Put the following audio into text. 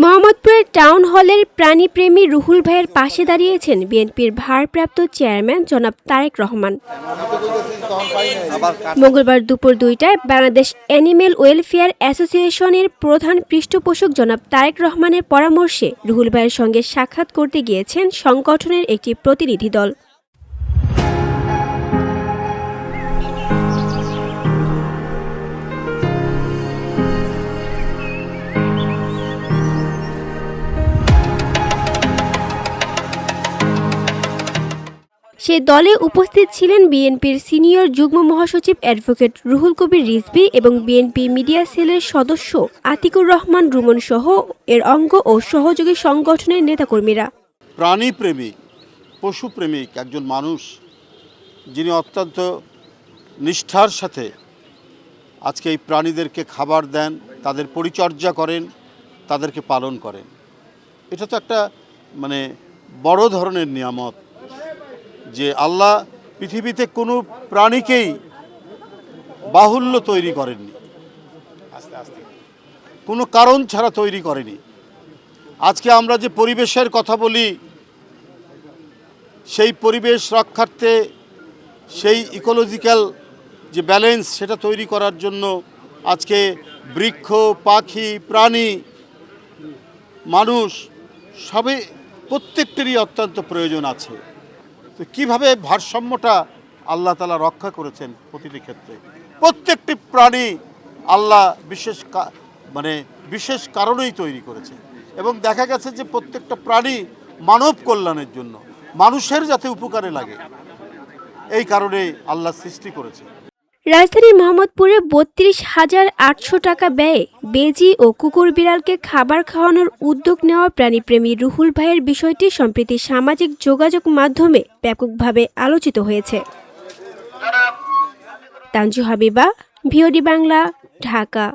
মোহাম্মদপুরের টাউন হলের প্রাণীপ্রেমী রুহুল ভাইয়ের পাশে দাঁড়িয়েছেন বিএনপির ভারপ্রাপ্ত চেয়ারম্যান জনাব তারেক রহমান। মঙ্গলবার দুপুর ২টায় বাংলাদেশ অ্যানিমেল ওয়েলফেয়ার অ্যাসোসিয়েশনের প্রধান পৃষ্ঠপোষক জনাব তারেক রহমানের পরামর্শে রুহুল ভাইয়ের সঙ্গে সাক্ষাৎ করতে গিয়েছেন সংগঠনের একটি প্রতিনিধি দল। সেই দলে উপস্থিত ছিলেন বিএনপির সিনিয়র যুগ্ম মহাসচিব অ্যাডভোকেট রুহুল কবির রিজভী এবং বিএনপি মিডিয়া সেলের সদস্য আতিকুর রহমান রুমন সহ এর অঙ্গ ও সহযোগী সংগঠনের নেতাকর্মীরা। প্রাণীপ্রেমিক, পশুপ্রেমিক একজন মানুষ, যিনি অত্যন্ত নিষ্ঠার সাথে আজকে এই প্রাণীদেরকে খাবার দেন, তাদের পরিচর্যা করেন, তাদেরকে পালন করেন। এটা তো একটা বড় ধরনের নিয়ামত যে আল্লাহ পৃথিবীতে কোনো প্রাণীকেই বাহুল্য তৈরি করেননি, কোনো কারণ ছাড়া তৈরি করেনি। আজকে আমরা যে পরিবেশের কথা বলি, সেই পরিবেশ রক্ষার্থে, সেই ইকোলজিক্যাল যে ব্যালেন্স সেটা তৈরি করার জন্য আজকে বৃক্ষ, পাখি, প্রাণী, মানুষ সবই প্রত্যেকটিরই অত্যন্ত প্রয়োজন আছে। তো কীভাবে ভারসাম্যটা আল্লাহ তাআলা রক্ষা করেছেন প্রতিটি ক্ষেত্রে। প্রত্যেকটি প্রাণী আল্লাহ বিশেষ কারণেই তৈরি করেছে এবং দেখা গেছে যে প্রত্যেকটা প্রাণী মানব কল্যাণের জন্য, মানুষের যাতে উপকারে লাগে, এই কারণেই আল্লাহ সৃষ্টি করেছে। রাজধানীর মোহাম্মদপুরে ৩২,৮০০ টাকা ব্যয়ে বেজি ও কুকুর বিড়ালকে খাবার খাওয়ানোর উদ্যোগ নেওয়া প্রাণীপ্রেমী রুহুল ভাইয়ের বিষয়টি সম্প্রতি সামাজিক যোগাযোগ মাধ্যমে ব্যাপকভাবে আলোচিত হয়েছে। তানজু হাবিবা, ভিওডি বাংলা, ঢাকা।